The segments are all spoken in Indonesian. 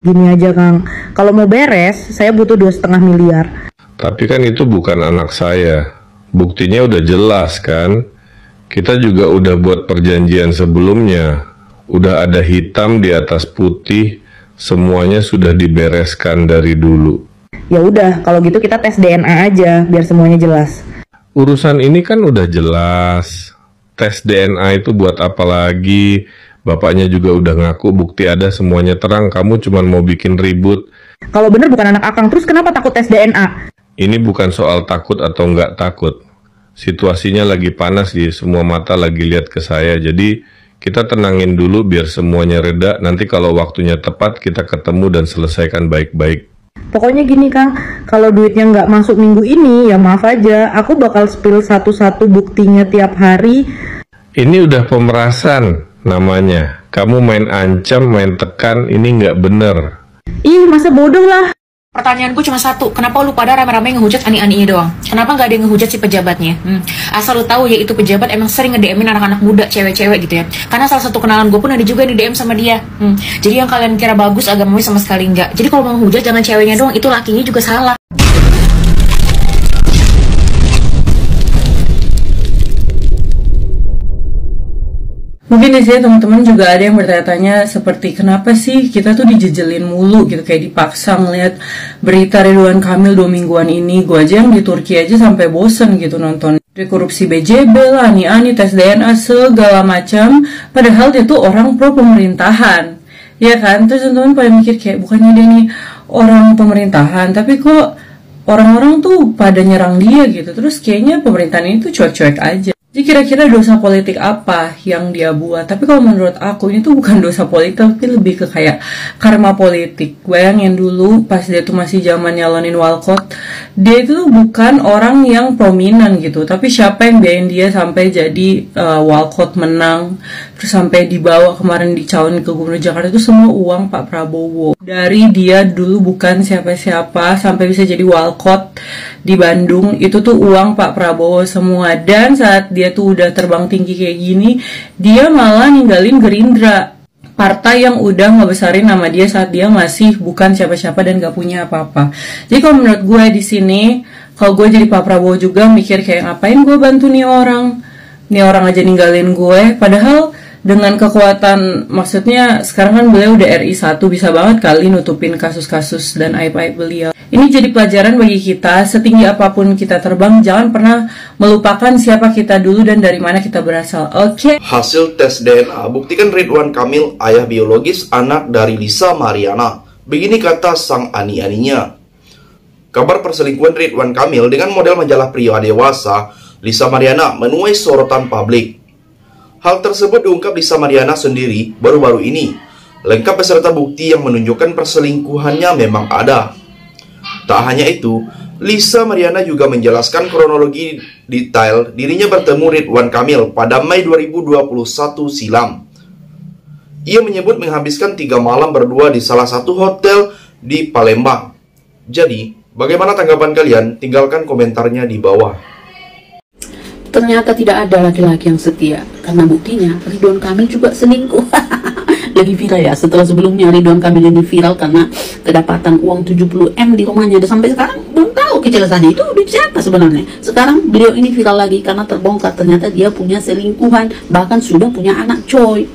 Gini aja Kang, kalau mau beres, saya butuh 2,5 miliar. Tapi kan itu bukan anak saya. Buktinya udah jelas kan? Kita juga udah buat perjanjian sebelumnya. Udah ada hitam di atas putih, semuanya sudah dibereskan dari dulu. Ya udah, kalau gitu kita tes DNA aja, biar semuanya jelas. Urusan ini kan udah jelas. Tes DNA itu buat apa lagi? Bapaknya juga udah ngaku bukti ada, semuanya terang. Kamu cuma mau bikin ribut. Kalau bener bukan anak Akang, terus kenapa takut tes DNA? Ini bukan soal takut atau nggak takut. Situasinya lagi panas, semua mata lagi lihat ke saya. Jadi kita tenangin dulu biar semuanya reda. Nanti kalau waktunya tepat kita ketemu dan selesaikan baik-baik. Pokoknya gini Kang, kalau duitnya nggak masuk minggu ini, ya maaf aja. Aku bakal spill satu-satu buktinya tiap hari. Ini udah pemerasan namanya. Kamu main ancam, main tekan, ini nggak bener. Ih, masa bodoh lah. Pertanyaanku cuma satu, kenapa lu pada rame-rame ngehujat ani-ani doang? Kenapa nggak ada yang ngehujat si pejabatnya? Asal lu tahu ya, itu pejabat emang sering nge-DM-in anak-anak muda, cewek-cewek gitu ya. Karena salah satu kenalan gue pun ada juga yang di-DM sama dia. Jadi yang kalian kira bagus, agamanya sama sekali enggak. Jadi kalau mau ngehujat jangan ceweknya doang, itu lakinya juga salah. Mungkin di sini teman-teman juga ada yang bertanya-tanya seperti kenapa sih kita tuh dijejelin mulu gitu, kayak dipaksa ngeliat berita Ridwan Kamil 2 mingguan ini. Gue aja yang di Turki aja sampai bosen gitu nonton. Dari korupsi BJB lah, ani-ani, tes DNA, segala macam. Padahal dia tuh orang pro pemerintahan, ya kan? Terus teman-teman pada mikir kayak bukannya dia nih orang pemerintahan, tapi kok orang-orang tuh pada nyerang dia gitu. Terus kayaknya pemerintahan ini tuh cuek-cuek aja. Jadi kira-kira dosa politik apa yang dia buat? Tapi kalau menurut aku ini tuh bukan dosa politik, tapi lebih ke kayak karma politik. Bayangin dulu pas dia tuh masih zaman nyalonin Walcott, dia itu bukan orang yang prominent gitu. Tapi siapa yang biayain dia sampai jadi Walcott menang, terus sampai dibawa kemarin dicalonin ke Gubernur Jakarta, itu semua uang Pak Prabowo. Dari dia dulu bukan siapa-siapa sampai bisa jadi Walcott di Bandung, itu tuh uang Pak Prabowo semua. Dan saat dia tuh udah terbang tinggi kayak gini, dia malah ninggalin Gerindra, partai yang udah ngebesarin nama dia saat dia masih bukan siapa-siapa dan gak punya apa-apa. Jadi kalau menurut gue di sini, kalau gue jadi Pak Prabowo juga mikir kayak ngapain gue bantu nih orang aja ninggalin gue. Padahal dengan kekuatan, maksudnya sekarang kan beliau udah RI 1, bisa banget kali nutupin kasus-kasus dan aib-aib beliau. Ini jadi pelajaran bagi kita, setinggi apapun kita terbang, jangan pernah melupakan siapa kita dulu dan dari mana kita berasal. Oke. Hasil tes DNA buktikan Ridwan Kamil ayah biologis anak dari Lisa Mariana. Begini kata sang ani-aninya. Kabar perselingkuhan Ridwan Kamil dengan model majalah pria dewasa Lisa Mariana menuai sorotan publik. Hal tersebut diungkap Lisa Mariana sendiri baru-baru ini. Lengkap beserta bukti yang menunjukkan perselingkuhannya memang ada. Tak hanya itu, Lisa Mariana juga menjelaskan kronologi detail dirinya bertemu Ridwan Kamil pada Mei 2021 silam. Ia menyebut menghabiskan 3 malam berdua di salah satu hotel di Palembang. Jadi, bagaimana tanggapan kalian? Tinggalkan komentarnya di bawah. Ternyata tidak ada laki-laki yang setia, karena buktinya Ridwan Kamil juga selingkuh. Lagi viral ya, setelah sebelumnya Ridwan Kamil ini viral karena kedapatan uang 70M di rumahnya, dan sampai sekarang belum tahu kejelasannya itu duit siapa sebenarnya. Sekarang beliau ini viral lagi karena terbongkar ternyata dia punya selingkuhan, bahkan sudah punya anak coy.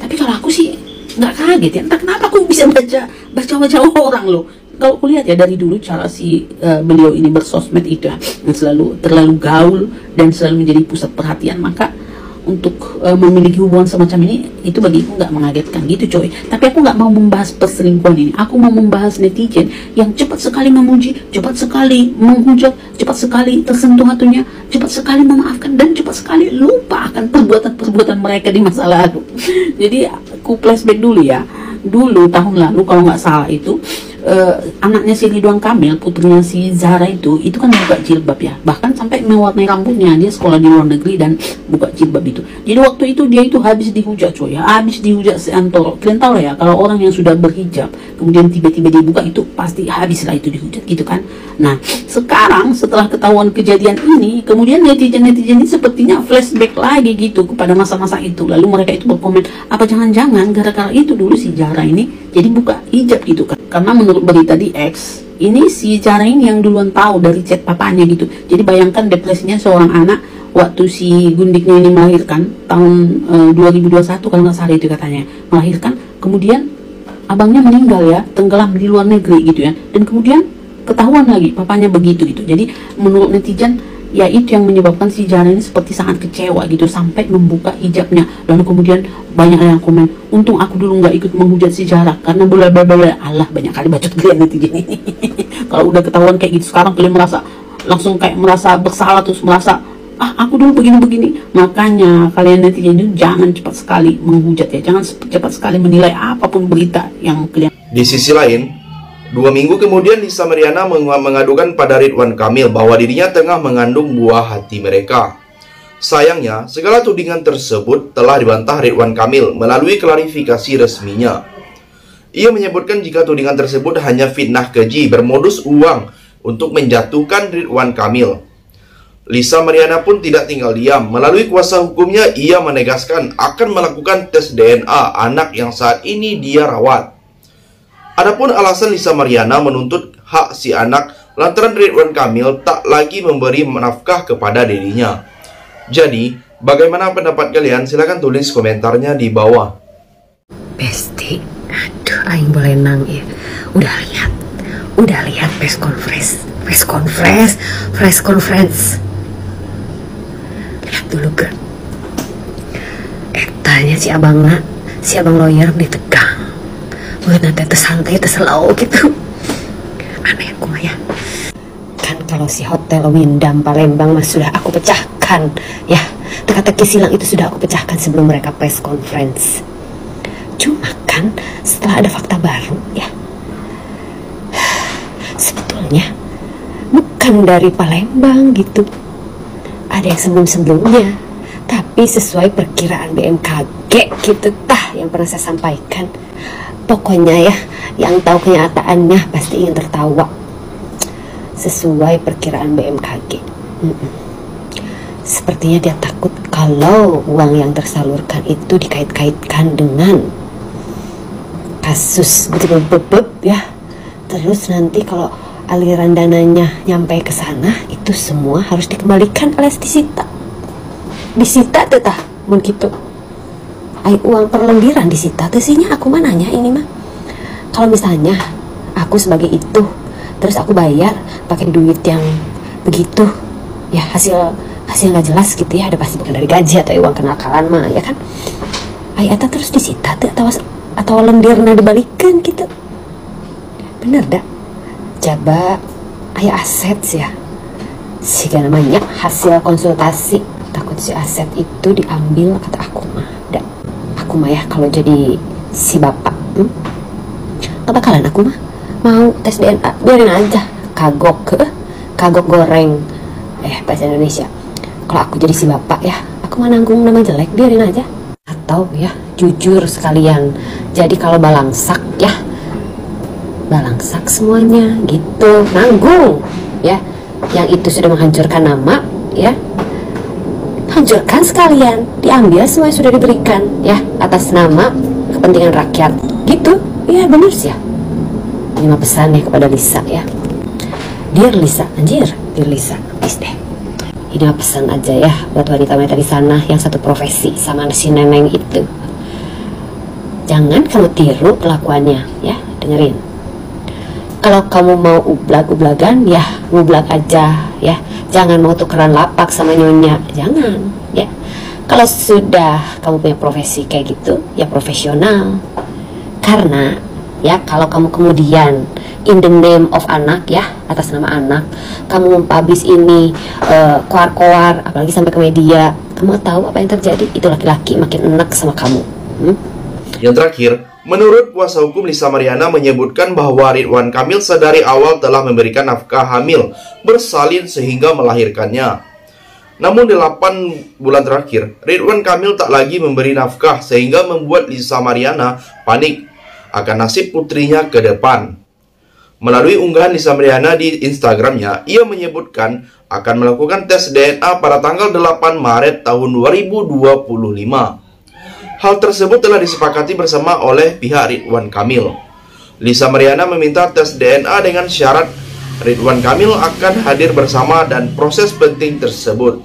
Tapi kalau aku sih nggak kaget ya, entah kenapa aku bisa baca orang loh. Kalau aku lihat ya dari dulu cara si beliau ini bersosmed itu ya, yang selalu terlalu gaul dan selalu menjadi pusat perhatian, maka untuk memiliki hubungan semacam ini itu bagiku nggak mengagetkan gitu coy. Tapi aku nggak mau membahas perselingkuhan ini, aku mau membahas netizen yang cepat sekali memuji, cepat sekali menghujat, cepat sekali tersentuh hatinya, cepat sekali memaafkan, dan cepat sekali lupa akan perbuatan-perbuatan mereka di masa lalu. Jadi aku flashback dulu ya, dulu tahun lalu kalau nggak salah itu anaknya si Ridwan Kamil, putrinya si Zahra itu kan buka jilbab ya, bahkan sampai mewarnai rambutnya. Dia sekolah di luar negeri dan buka jilbab itu. Jadi waktu itu dia itu habis dihujat coy ya, habis dihujat seantoro. Kalian tahu ya, kalau orang yang sudah berhijab kemudian tiba-tiba dibuka itu pasti habislah itu dihujat gitu kan. Nah sekarang setelah ketahuan kejadian ini, kemudian netizen-netizen ini sepertinya flashback lagi gitu kepada masa-masa itu. Lalu mereka itu berkomen, apa jangan-jangan gara-gara itu dulu si Zahra ini jadi buka hijab gitu kan. karena menurut berita di X ini si Zara ini yang duluan tahu dari chat papanya gitu. Jadi bayangkan depresinya seorang anak waktu si Gundiknya ini melahirkan tahun 2021 kalau nggak salah itu katanya melahirkan, kemudian abangnya meninggal ya, tenggelam di luar negeri gitu ya, dan kemudian ketahuan lagi papanya begitu gitu. Jadi menurut netizen ya itu yang menyebabkan si Zara ini seperti sangat kecewa gitu sampai membuka hijabnya. Lalu kemudian banyak yang komen, untung aku dulu nggak ikut menghujat si Zara karena bla Allah, banyak kali bacot kalian netizen ini. Kalau udah ketahuan kayak gitu sekarang kalian langsung kayak merasa bersalah, terus merasa aku dulu begini. Makanya kalian netizen itu jangan cepat sekali menghujat ya, jangan cepat sekali menilai apapun berita yang kalian. Di sisi lain, 2 minggu kemudian Lisa Mariana mengadukan pada Ridwan Kamil bahwa dirinya tengah mengandung buah hati mereka. Sayangnya, segala tudingan tersebut telah dibantah Ridwan Kamil melalui klarifikasi resminya. Ia menyebutkan jika tudingan tersebut hanya fitnah keji bermodus uang untuk menjatuhkan Ridwan Kamil. Lisa Mariana pun tidak tinggal diam. Melalui kuasa hukumnya, ia menegaskan akan melakukan tes DNA anak yang saat ini dia rawat. Adapun alasan Lisa Mariana menuntut hak si anak lantaran Ridwan Kamil tak lagi memberi nafkah kepada dirinya. Jadi, bagaimana pendapat kalian? Silahkan tulis komentarnya di bawah. Besti, aduh, aing boleh nang ya. Udah lihat press conference. Lihat dulu ke. Tanya si abang lawyer ditegang. Buat nanti tersantai terselau gitu. Aneh aku mah ya. Kan kalau si hotel Windam Palembang mah sudah aku pecahkan ya. Teka-teki silang itu sudah aku pecahkan sebelum mereka press conference. Cuma kan setelah ada fakta baru ya, sebetulnya bukan dari Palembang gitu, ada yang sebelum-sebelumnya, tapi sesuai perkiraan BMKG gitu yang pernah saya sampaikan. Pokoknya ya, yang tahu kenyataannya pasti ingin tertawa. Sesuai perkiraan BMKG. Sepertinya dia takut kalau uang yang tersalurkan itu dikait-kaitkan dengan kasus betul-betul ya. Terus nanti kalau aliran dananya nyampe ke sana, itu semua harus dikembalikan alias disita. Disita tuh mun gitu. Uang perlembiran disita tesinya aku mananya ini mah. Kalau misalnya aku sebagai itu terus aku bayar pakai duit yang begitu ya, hasil nggak jelas gitu ya, ada pasti bukan dari gaji atau uang kenakalan mah ya kan. Eta terus disita tuh atau lendirna dibalikan gitu. Bener dah. Coba aset ya. Siga namanya hasil konsultasi, takut si aset itu diambil kata aku mah. Aku mah ya kalau jadi si bapak kebakalan aku mah mau tes DNA biarin aja, kagok goreng bahasa Indonesia. Kalau aku jadi si bapak ya, aku mah nanggung nama jelek biarin aja. Atau ya jujur sekalian, jadi kalau balangsak ya balangsak semuanya gitu, nanggung ya yang itu sudah menghancurkan nama ya, hancurkan sekalian, diambil semua yang sudah diberikan ya atas nama kepentingan rakyat gitu ya. Bener sih ya. Ini mah pesan ya kepada Lisa ya, Dear Lisa, Dear Lisa, please deh, ini mah pesan aja ya buat wanita-wanita di sana yang satu profesi sama si neneng itu. Jangan kamu tiru kelakuannya ya, dengerin. Kalau kamu mau ublag-ublagan ya ngublag aja ya, jangan mau tukeran lapak sama nyonya, jangan ya. Kalau sudah kamu punya profesi kayak gitu ya profesional. Karena ya kalau kamu kemudian in the name of anak ya, atas nama anak kamu mempublish ini koar-koar apalagi sampai ke media, kamu tahu apa yang terjadi? Itu laki-laki makin enak sama kamu. Yang terakhir, menurut kuasa hukum Lisa Mariana menyebutkan bahwa Ridwan Kamil sedari awal telah memberikan nafkah hamil bersalin sehingga melahirkannya. Namun 8 bulan terakhir, Ridwan Kamil tak lagi memberi nafkah sehingga membuat Lisa Mariana panik akan nasib putrinya ke depan. Melalui unggahan Lisa Mariana di Instagramnya, ia menyebutkan akan melakukan tes DNA pada tanggal 8 Maret tahun 2025. Hal tersebut telah disepakati bersama oleh pihak Ridwan Kamil. Lisa Mariana meminta tes DNA dengan syarat Ridwan Kamil akan hadir bersama dan proses penting tersebut.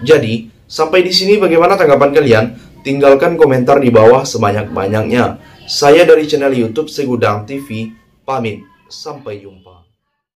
Jadi, sampai di sini bagaimana tanggapan kalian? Tinggalkan komentar di bawah sebanyak-banyaknya. Saya dari channel YouTube Segudang TV, pamit. Sampai jumpa.